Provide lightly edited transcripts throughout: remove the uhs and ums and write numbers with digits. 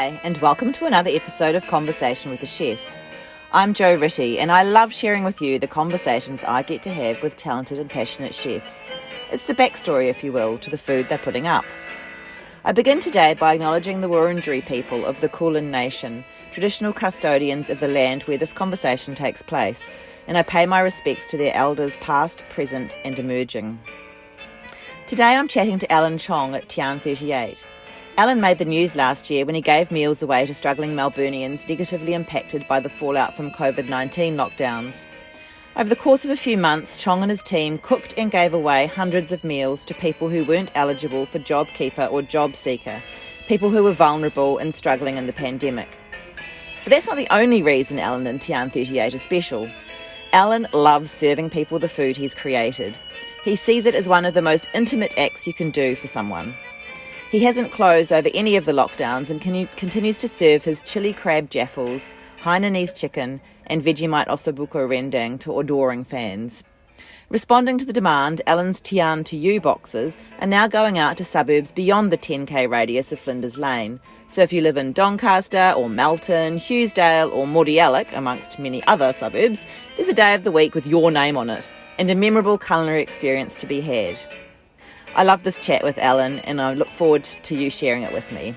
Hi, and welcome to another episode of Conversation with a Chef. I'm Jo Ritty, and I love sharing with you the conversations I get to have with talented and passionate chefs. It's the backstory, if you will, to the food they're putting up. I begin today by acknowledging the Wurundjeri people of the Kulin Nation, traditional custodians of the land where this conversation takes place, and I pay my respects to their elders past, present and emerging. Today I'm chatting to Alan Chong at Tian 38. Alan made the news last year when he gave meals away to struggling Melburnians negatively impacted by the fallout from COVID-19 lockdowns. Over the course of a few months, Chong and his team cooked and gave away hundreds of meals to people who weren't eligible for JobKeeper or JobSeeker, people who were vulnerable and struggling in the pandemic. But that's not the only reason Alan and Tian 38 is special. Alan loves serving people the food he's created. He sees it as one of the most intimate acts you can do for someone. He hasn't closed over any of the lockdowns and continues to serve his chilli crab jaffles, Hainanese chicken and vegemite osso buco rendang to adoring fans. Responding to the demand, Alan's Tian to You boxes are now going out to suburbs beyond the 10k radius of Flinders Lane. So if you live in Doncaster or Melton, Hughesdale or Mordialloc, amongst many other suburbs, there's a day of the week with your name on it and a memorable culinary experience to be had. I love this chat with Alan and I look forward to you sharing it with me.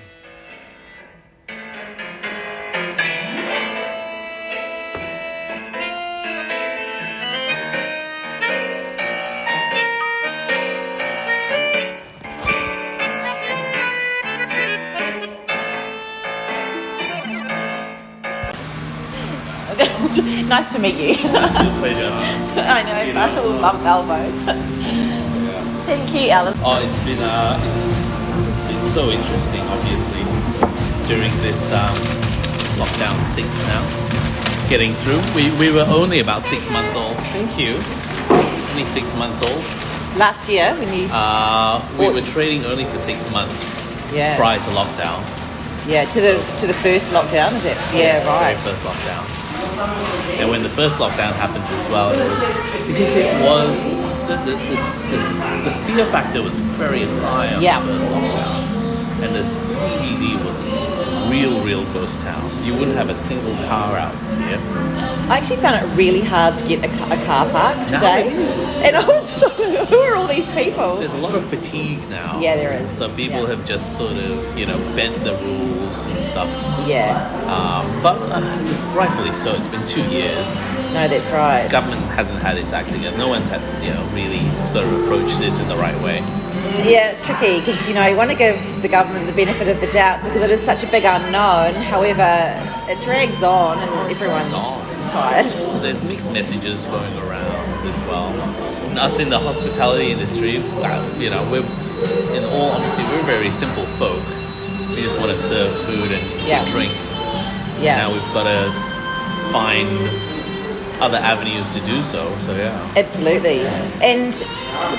Nice to meet you. It's a pleasure. I know, I love elbows. Thank you, Alan. Oh, it's been so interesting, obviously, during this lockdown 6 now. Getting through. We were only about 6 months old. Thank you. Only 6 months old. Last year when you we were trading only for 6 months prior to lockdown. Yeah, to the first lockdown, is it? Yeah, right. Very first lockdown. And when the first lockdown happened as well, it was because it was the fear factor was very high on the first lockdown, and the CBD was a real ghost town. You wouldn't have a single car out here. I actually found it really hard to get a car park today. Now it is. And I was like, who are all these people? There's a lot of fatigue now. Yeah, there is. So people have just sort of, bent the rules and stuff. Yeah. But rightfully so. It's been 2 years. No, that's right. Government hasn't had its act together. No one's had, really sort of approached this in the right way. Yeah, it's tricky because, you want to give the government the benefit of the doubt because it is such a big unknown. However, it drags on and everyone's tired. There's mixed messages going around as well. And us in the hospitality industry, we're, in all honesty, we're very simple folk. We just want to serve food and drink. Yeah. Now we've got to find other avenues to do so. So yeah. Absolutely. And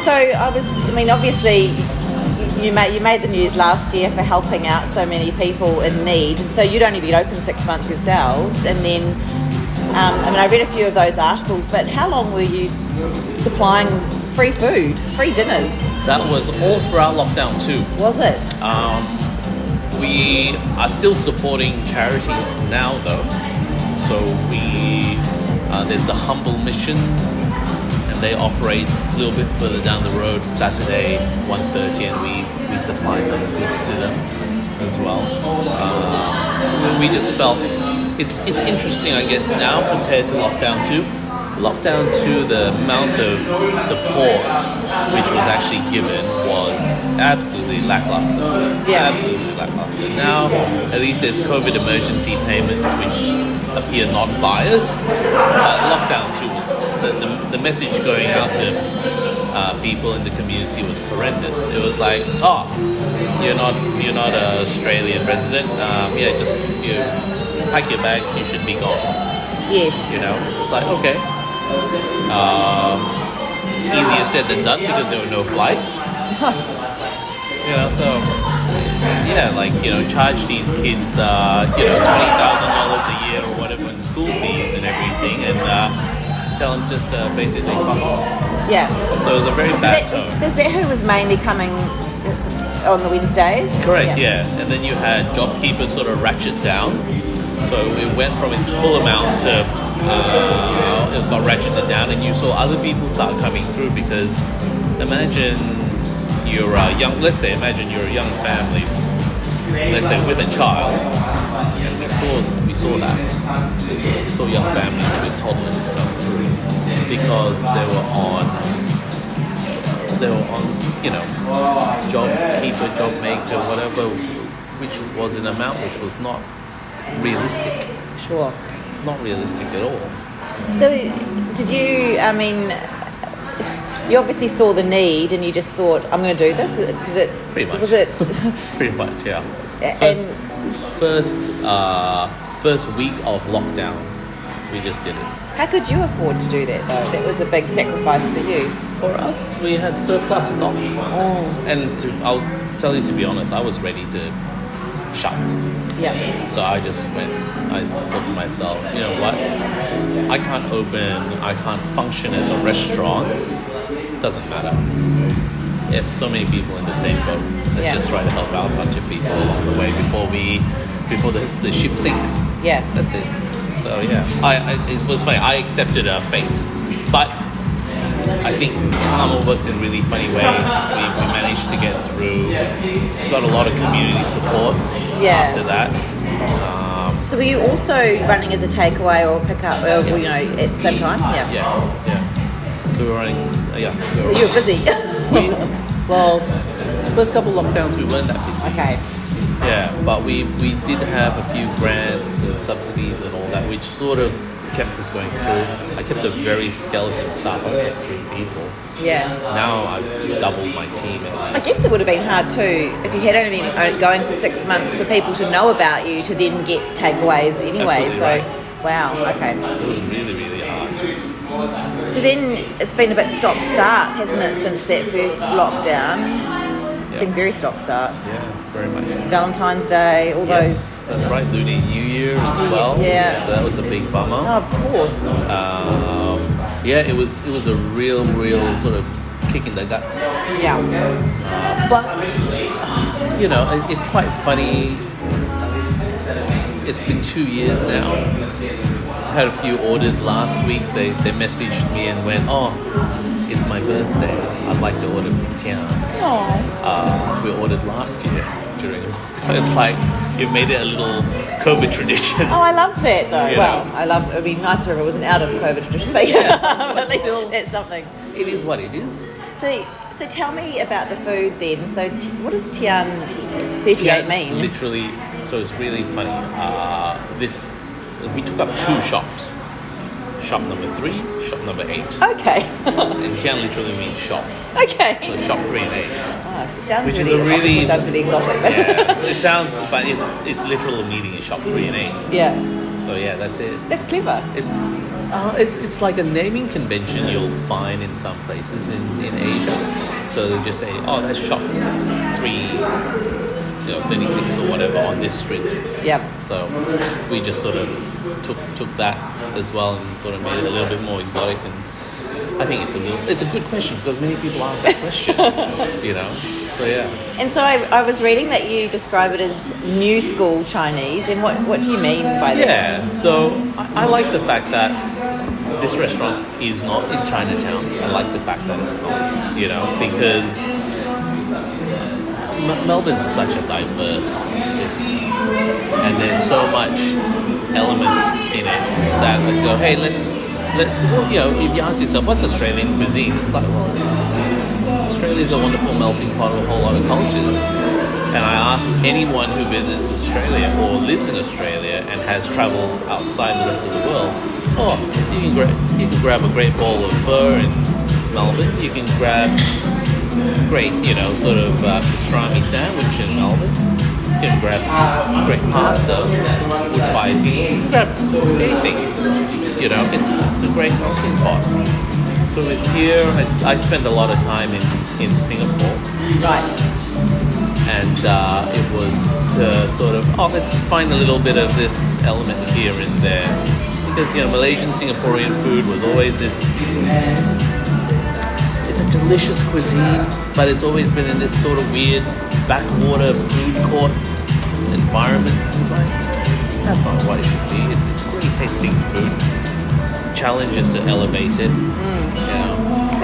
so obviously you made the news last year for helping out so many people in need, and so you'd only been open 6 months yourselves, and then I read a few of those articles, but how long were you supplying free food, free dinners? That was all throughout lockdown too. Was it? We are still supporting charities now though. So there's the Humble Mission, and they operate a little bit further down the road, Saturday 1:30, and we supply some goods to them as well. We just felt it's interesting, I guess, now compared to lockdown 2. Lockdown 2, the amount of support which was actually given was absolutely lackluster. Yeah. Absolutely lackluster. Now, at least there's COVID emergency payments which appear not biased. Lockdown 2 was the message going out to people in the community was horrendous. It was like, you're not an Australian resident. Just pack your bags. You should be gone. Yes. It's like, okay. Easier said than done because there were no flights. Charge these kids, $20,000 a year or whatever in school fees and everything, and tell them just basically fuck off. Yeah. So it was a very bad tone. Is that who was mainly coming? on the Wednesdays. Correct, yeah. And then you had JobKeeper sort of ratchet down. So it went from its full amount to it got ratcheted down, and you saw other people start coming through because imagine you're a young family, let's say with a child, and we saw that. We saw young families with toddlers come through because they were on JobKeeper, JobMaker, whatever, which was an amount which was not realistic. Sure. Not realistic at all. So did you, you obviously saw the need and you just thought, I'm going to do this? Did it? Pretty much. Was it? Pretty much, yeah. First week of lockdown, we just did it. How could you afford to do that though? That was a big sacrifice for you. For us, we had surplus stock. And I'll tell you, to be honest, I was ready to shut. Yeah. So I thought to myself, you know what? I can't function as a restaurant. Doesn't matter. Yeah, so many people in the same boat. Let's just try to help out a bunch of people along the way before the ship sinks. Yeah. That's it. So yeah, it was funny. I accepted a fate, but I think Karma works in really funny ways. We managed to get through. Got a lot of community support after that. So were you also running as a takeaway or pick-up, at the same time? Yeah. So we were running. So you were busy. The first couple of lockdowns we weren't that busy. Okay. Yeah, but we did have a few grants and subsidies and all that, which sort of kept us going through. I kept a very skeleton staff. I had 3 people. Yeah. Now I've doubled my team. I guess it would have been hard too if you had only been going for 6 months for people to know about you to then get takeaways anyway. Absolutely so, right. Wow. Okay. It was really, really hard. So then it's been a bit stop-start, hasn't it, since that first lockdown? It's been very stop-start. Yeah, very much. Valentine's Day, all Yes, that's right. Lunar New Year as well. Yeah. So that was a big bummer. Oh, of course. It was a real sort of kick in the guts. Yeah. But it's quite funny. It's been 2 years now. I had a few orders last week. They messaged me and went, "Oh, it's my birthday. I'd like to order from Tian." We ordered last year during lockdown. It's like you've made it a little COVID tradition. Oh, I love that though. You well, know. It would be nicer if it wasn't out of COVID tradition, but but at least still, it's something. It is what it is. So tell me about the food then. So what does Tian 38 mean? Literally, so it's really funny. We took up 2 shops. Shop number 3, shop number 8. Okay. And Tian literally means shop. Okay. So shop 3 and 8. Oh, it sounds Which really, is sounds really exotic. Yeah, it sounds, but it's literal meaning is shop 3 and 8. Yeah. So yeah, that's it. That's clever. It's like a naming convention you'll find in some places in Asia. So they just say, oh, that's shop 36 or whatever on this street. Yeah. So we just sort of took that as well and sort of made it a little bit more exotic. And I think it's a good question because many people ask that question. So yeah. And so I was reading that you describe it as new school Chinese, and what do you mean by that? Yeah, so I like the fact that this restaurant is not in Chinatown. I like the fact that it's not, because Melbourne's such a diverse city, and there's so much element in it that I go, hey, let's if you ask yourself, what's Australian cuisine? It's like, well, Australia's a wonderful melting pot of a whole lot of cultures. And I ask anyone who visits Australia or lives in Australia and has travelled outside the rest of the world, you can grab a great bowl of pho in Melbourne. You can grab great, pastrami sandwich in Melbourne. You can grab great pasta with 5 pizza. You can grab anything. It's a great melting pot. So here, I spend a lot of time in Singapore. Right. And it was to sort of, let's find a little bit of this element here and there. Because, Malaysian, Singaporean food was always this, it's a delicious cuisine, but it's always been in this sort of weird backwater food court environment. It's like, that's not what it should be. It's great tasting food. Challenge is to elevate it.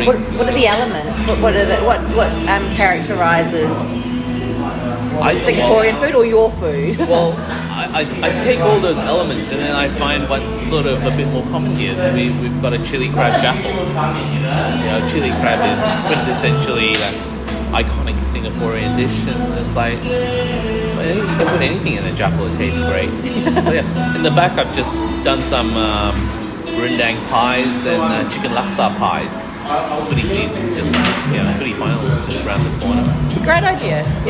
What are the elements? What characterises Singaporean food or your food? Well, I take all those elements and then I find what's sort of a bit more common here. We've got a chili crab jaffle. Chili crab is quintessentially that iconic Singaporean dish, and it's like, well, you can put anything in a jaffle, it tastes great. So yeah, in the back I've just done some rendang pies and chicken laksa pies. Footy season's just, footy finals is just around the corner. It's a great idea. So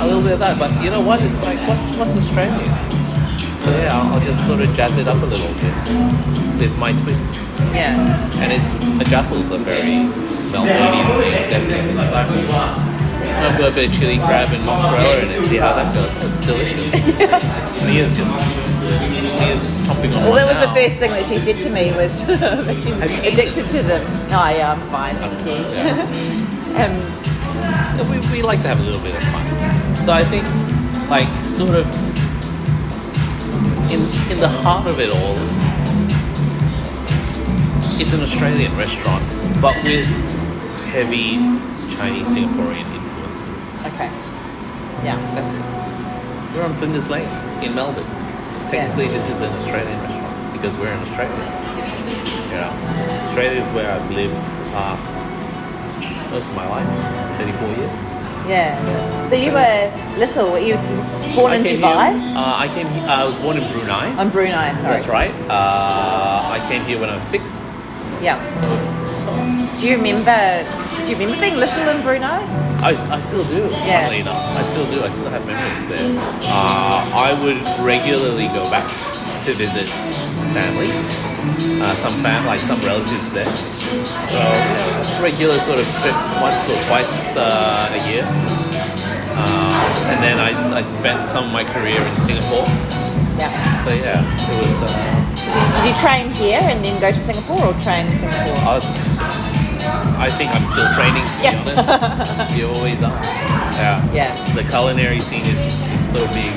a little bit of that, but you know what? It's like, what's Australian? So yeah, I'll just sort of jazz it up a little bit with my twist. Yeah. And it's a jaffle's a very Melburnian thing, definitely. I'll put a bit of chili crab and mozzarella in it, see how that goes. It's delicious. He is chomping on. Well, that was now. the first thing that she said to me was that she's addicted to them. No, yeah, I'm fine, thank you. Yeah. We like to have a little bit of fun. So I think, like, sort of in the heart of it all, it's an Australian restaurant, but with heavy Chinese Singaporean influences. Okay. Yeah. That's it. We're on Flinders Lane in Melbourne. Technically, this is an Australian restaurant because we're in Australia. Australia is where I've lived for the past most of my life, 34 years. Yeah. So you were little. Were you born in Dubai? I was born in Brunei. On Brunei, sorry. That's right. I came here when I was 6. Yeah. So Do you remember being little in Brunei? I still do. Yeah. Funnily enough, I still do. I still have memories there. I would regularly go back to visit family, some relatives there. So regular sort of trip once or twice a year. And then I spent some of my career in Singapore. Yeah. So yeah, it was. Did you train here and then go to Singapore, or train in Singapore? I think I'm still training, to be honest. You always are. Yeah. The culinary scene is so big.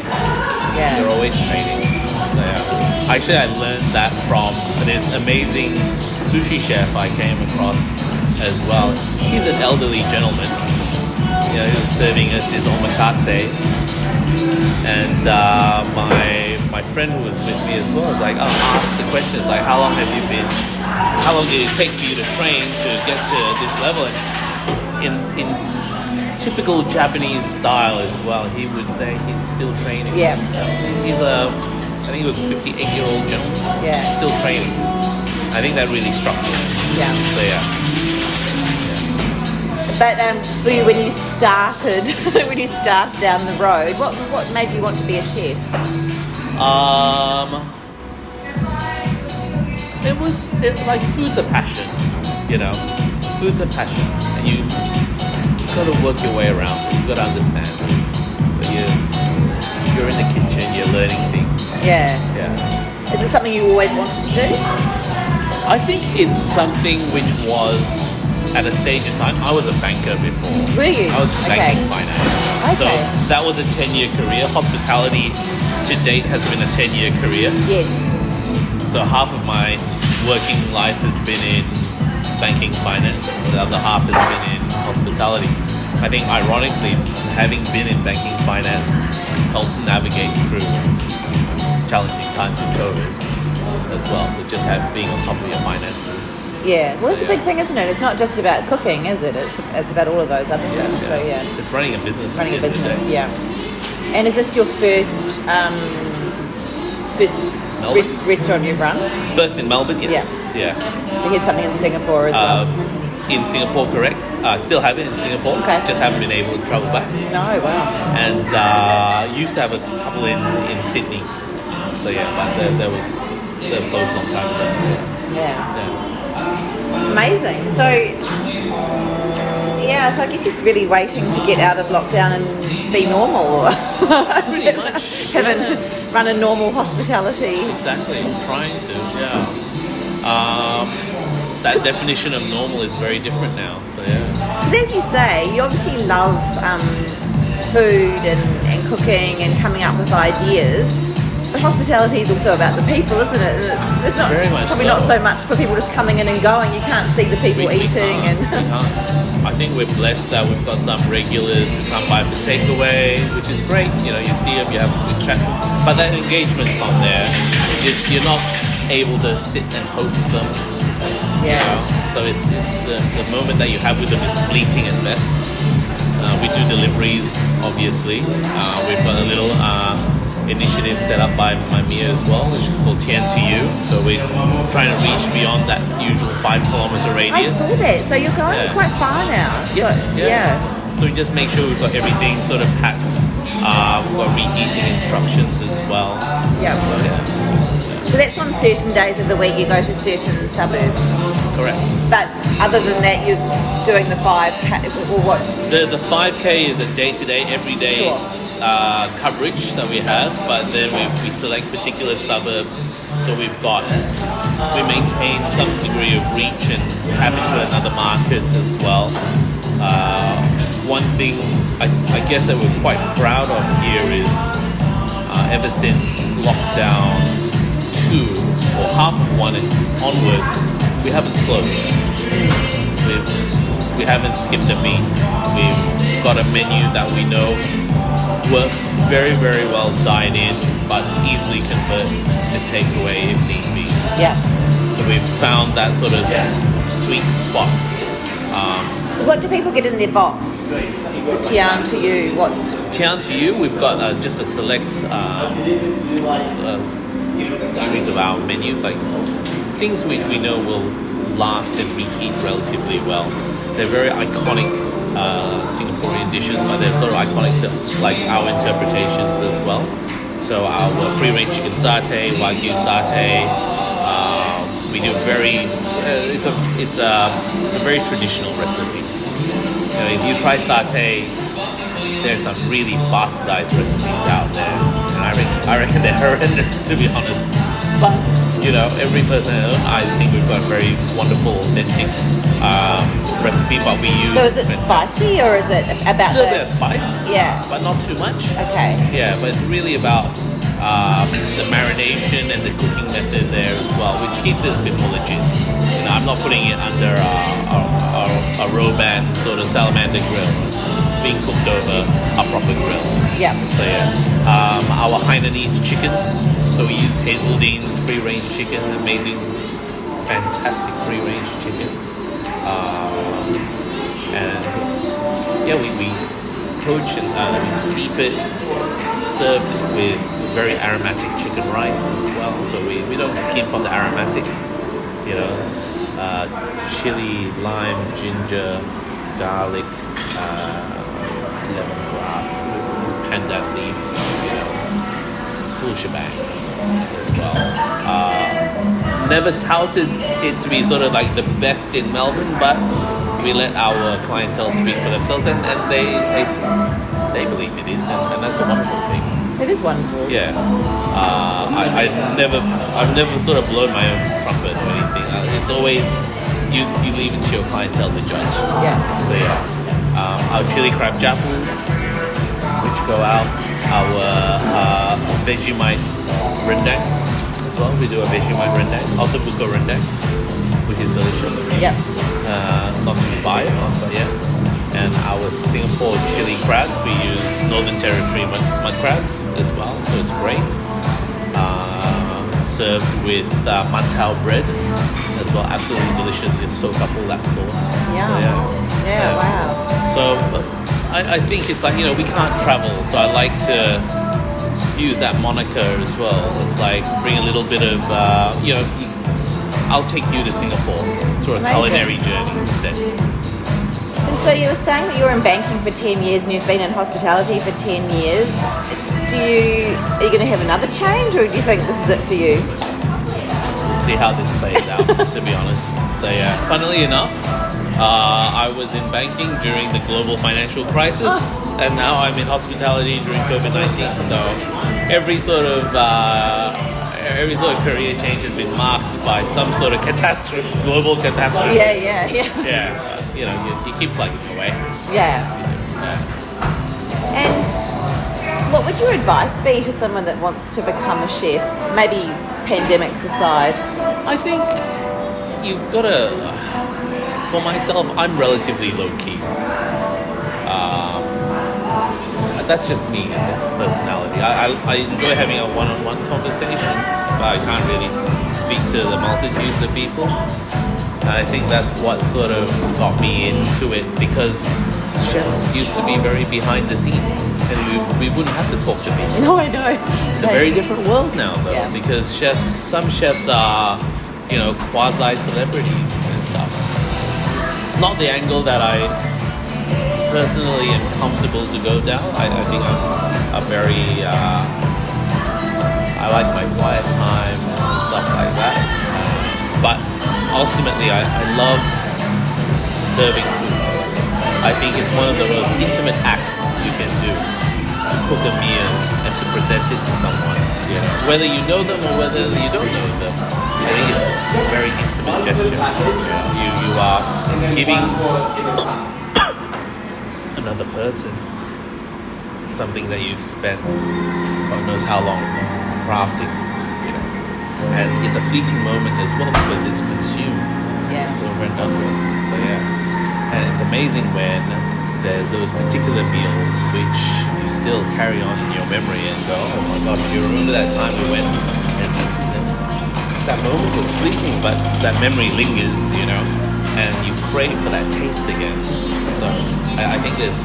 Yeah. You're always training. So yeah. Actually, I learned that from this amazing sushi chef I came across as well. He's an elderly gentleman. He was serving us his omakase. And my friend who was with me as well was like, asked the questions like, how long did it take for you to train to get to this level? And in typical Japanese style as well, he would say he's still training. Yeah. I think he was a 58-year-old gentleman. Yeah. Still training. I think that really struck me. Yeah. So yeah. But for you, when you started down the road, what made you want to be a chef? Food's a passion, Food's a passion, and you've got to work your way around it. You've got to understand it. So you're in the kitchen, you're learning things. Yeah. Yeah. Is this something you always wanted to do? I think it's something which was, at a stage in time, I was a banker before. Were you? I was banking finance. So Okay. that was a 10-year career. Hospitality to date has been a 10-year career. Yes. So half of my working life has been in banking finance. The other half has been in hospitality. I think ironically, having been in banking finance helped navigate through challenging times with COVID as well. So just being on top of your finances. Yeah. Well, it's a big thing, isn't it? It's not just about cooking, is it? It's about all of those other things. So yeah. It's running a business. Running a at the end of the business. day. Yeah. And is this your first restaurant you've run? First in Melbourne, yes. Yeah. So you had something in Singapore as well? In Singapore, correct. Still have it in Singapore. Okay. Just haven't been able to travel back. No, wow. And used to have a couple in Sydney. So yeah, but they were closed a long time ago. So, Yeah. Amazing. So I guess he's really waiting to get out of lockdown and be normal, or Pretty much. run a normal hospitality. Exactly. I'm trying to. Yeah. That definition of normal is very different now. So yeah. Because as you say, you obviously love food and cooking and coming up with ideas. But hospitality is also about the people, isn't it? It's not, Very much probably so. not so much for people just coming in and going. You can't see the people We eating. can't. We can't. I think we're blessed that we've got some regulars who come by for takeaway, which is great. You know, you see them, you have a good chat, but that engagement's not there. You're not able to sit and host them. Yeah. You know? So it's the moment that you have with them is fleeting at best. We do deliveries, obviously. We've got a little initiative set up by Mia as well, which is called Tian to You. So we're trying to reach beyond that usual 5 kilometer I radius. saw that. So you're going Yeah. quite far now. Yes, So, yeah. So we just make sure we've got everything sort of packed. We've got reheating instructions as well. Yeah. So yeah, So that's on certain days of the week you go to certain suburbs. correct. But other than that, you're doing the 5K or what? The 5K is a day-to-day, everyday Sure. coverage that we have, but then we select particular suburbs. So we maintain some degree of reach and tap into another market as well. One thing I guess that we're quite proud of here is ever since lockdown 2 or half of 1 and onwards, we haven't closed. We haven't skipped a beat. We've got a menu that we know works very, very well dine in, but easily converts to takeaway if need be. Yeah. So we've found that sort of sweet spot. So what do people get in their box? Tian to You, what? Tian to You, we've got just a select series of our menus, like things which we know will last and reheat relatively well. They're very iconic Singaporean dishes, but they're sort of iconic to like our interpretations as well. So our free-range chicken satay, wagyu satay, we do very. It's a very traditional recipe. You know, if you try satay, there's some really bastardized recipes out there, and I reckon they're horrendous, to be honest. But you know, every person, I think we've got a very wonderful, authentic recipe. But we use. So is it spicy or is it about a little bit of spice? Yeah. But not too much. Okay. Yeah, but it's really about the marination and the cooking method there as well, which keeps it a bit more legit. You know, I'm not putting it under a Roban sort of salamander grill. It's being cooked over a proper grill. Yeah. So yeah, our Hainanese chicken. So we use Hazeldene's free-range chicken, amazing, fantastic free-range chicken. And yeah, we poach and we steep it, served with very aromatic chicken rice as well. So we don't skimp on the aromatics, you know, chili, lime, ginger, garlic, lemongrass, pandan leaf, you know, full shebang as well. Never touted it to be sort of like the best in Melbourne, but we let our clientele speak for themselves, and they believe it is, and that's a wonderful thing. It is wonderful. Yeah, I've never sort of blown my own trumpet or anything. It's always you leave it to your clientele to judge. Yeah. So yeah, our chili crab jaffles, which go out, our vegemite rendang as well. We do a vegemite rendang, also buco rendang, which is delicious. Yep. Not to be biased, but yeah. And our Singapore chili crabs, we use Northern Territory mud crabs as well, so it's great. Served with mantau bread as well, absolutely delicious. You soak up all that sauce. Yeah. So, Yeah, wow. So I think it's like, you know, we can't travel, so I like to use that moniker as well. It's like bring a little bit of, you know, I'll take you to Singapore through a Amazing. culinary journey instead. And so you were saying that you were in banking for 10 years and you've been in hospitality for 10 years. Are you going to have another change, or do you think this is it for you? We'll see how this plays out, to be honest. So yeah, funnily enough, I was in banking during the global financial crisis, and now I'm in hospitality during COVID-19. So every sort of career change has been marked by some sort of catastrophe, global catastrophe. Yeah. Yeah, you know, you keep plugging away. Yeah. Yeah. And what would your advice be to someone that wants to become a chef, maybe pandemics aside? I think you've got to. For myself, I'm relatively low key. That's just me as a personality. I enjoy having a one-on-one conversation, but I can't really speak to the multitudes of people. And I think that's what sort of got me into it, because chefs used to be very behind the scenes, and we wouldn't have to talk to people. No, I know. It's a very different world now, though, Yeah. because some chefs are, quasi-celebrities and stuff. Not the angle that I personally am comfortable to go down. I think I'm a very, I like my quiet time and stuff like that. But ultimately, I love serving food. I think it's one of the most intimate acts you can do, to cook a meal and to present it to someone. Whether you know them or whether you don't know them, I think it's a very intimate gesture. You are giving another person something that you've spent God knows how long crafting, and it's a fleeting moment as well, because it's consumed. It's over and done with. So and it's amazing when there's those particular meals which you still carry on in your memory and go, oh my gosh, do you remember that time we went and eaten them? That moment was fleeting, but that memory lingers, and you crave for that taste again. So I think there's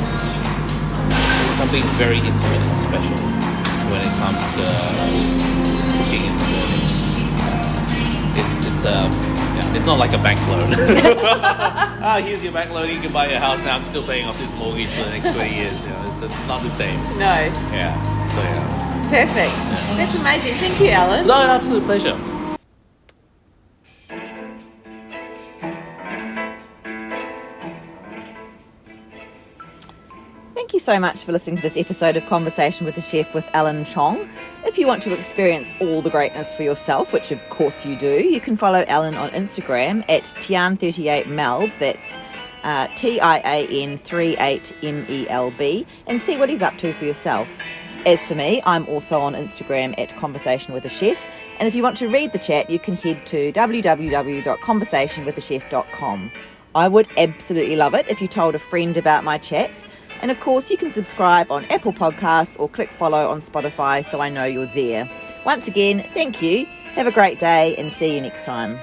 something very intimate and special when it comes to cooking and serving. It's not like a bank loan. Here's your bank loan, you can buy your house now. I'm still paying off this mortgage for the next 20 years. It's not the same. No. So Perfect. Yeah. That's amazing. Thank you, Alan. No, an absolute pleasure. Thank you so much for listening to this episode of Conversation with the Chef with Alan and Chong. If you want to experience all the greatness for yourself, which of course you do, you can follow Alan on Instagram at Tian38Melb, that's TIAN38MELB, and see what he's up to for yourself. As for me, I'm also on Instagram at Conversation with a Chef, and if you want to read the chat, you can head to www.conversationwithachef.com. I would absolutely love it if you told a friend about my chats. And of course, you can subscribe on Apple Podcasts or click follow on Spotify so I know you're there. Once again, thank you. Have a great day and see you next time.